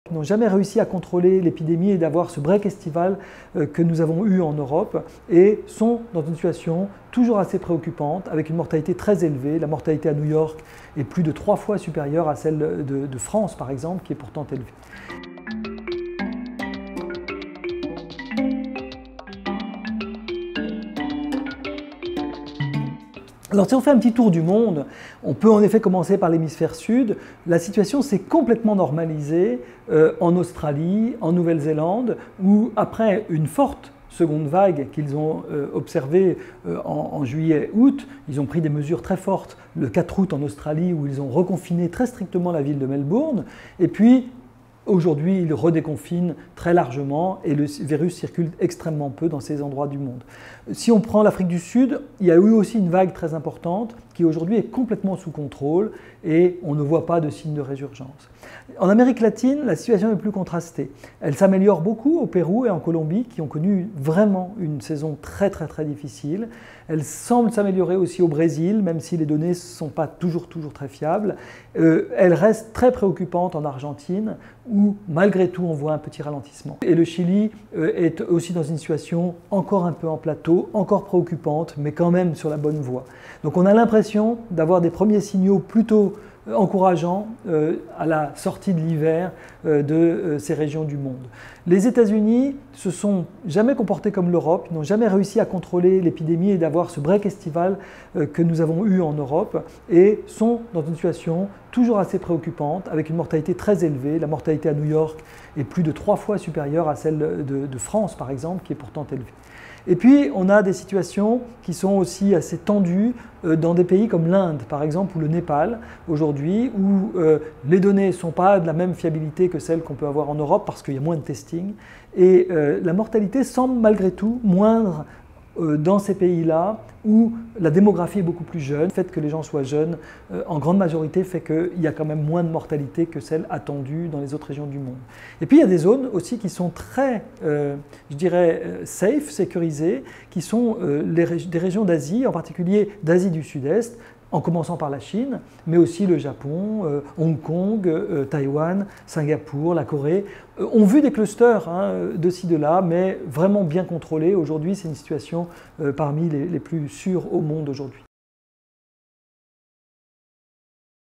N'ont jamais réussi à contrôler l'épidémie et d'avoir ce break estival que nous avons eu en Europe et sont dans une situation toujours assez préoccupante avec une mortalité très élevée. La mortalité à New York est plus de 3 fois supérieure à celle de France par exemple, qui est pourtant élevée. Alors si on fait un petit tour du monde, on peut en effet commencer par l'hémisphère sud. La situation s'est complètement normalisée en Australie, en Nouvelle-Zélande, où après une forte seconde vague qu'ils ont observée en juillet-août, ils ont pris des mesures très fortes le 4 août en Australie où ils ont reconfiné très strictement la ville de Melbourne. Et puis aujourd'hui, ils redéconfinent très largement et le virus circule extrêmement peu dans ces endroits du monde. Si on prend l'Afrique du Sud, il y a eu aussi une vague très importante qui aujourd'hui est complètement sous contrôle et on ne voit pas de signe de résurgence. En Amérique latine, la situation est plus contrastée. Elle s'améliore beaucoup au Pérou et en Colombie qui ont connu vraiment une saison très difficile. Elle semble s'améliorer aussi au Brésil, même si les données ne sont pas toujours très fiables. Elle reste très préoccupante en Argentine, où malgré tout on voit un petit ralentissement. Et le Chili est aussi dans une situation encore un peu en plateau, encore préoccupante, mais quand même sur la bonne voie. Donc on a l'impression d'avoir des premiers signaux plutôt encourageants à la sortie de l'hiver de ces régions du monde. Les États-Unis se sont jamais comportés comme l'Europe, n'ont jamais réussi à contrôler l'épidémie et d'avoir ce break estival que nous avons eu en Europe et sont dans une situation toujours assez préoccupante avec une mortalité très élevée. La mortalité à New York est plus de 3 fois supérieure à celle de France par exemple, qui est pourtant élevée. Et puis, on a des situations qui sont aussi assez tendues dans des pays comme l'Inde, par exemple, ou le Népal, aujourd'hui, où les données ne sont pas de la même fiabilité que celles qu'on peut avoir en Europe, parce qu'il y a moins de testing, et la mortalité semble malgré tout moindre dans ces pays-là, où la démographie est beaucoup plus jeune. Le fait que les gens soient jeunes, en grande majorité, fait qu'il y a quand même moins de mortalité que celle attendue dans les autres régions du monde. Et puis il y a des zones aussi qui sont très, je dirais, safe, sécurisées, qui sont des régions d'Asie, en particulier d'Asie du Sud-Est, en commençant par la Chine, mais aussi le Japon, Hong Kong, Taïwan, Singapour, la Corée, ont vu des clusters de ci, de là, mais vraiment bien contrôlés. Aujourd'hui, c'est une situation parmi les plus sûres au monde aujourd'hui.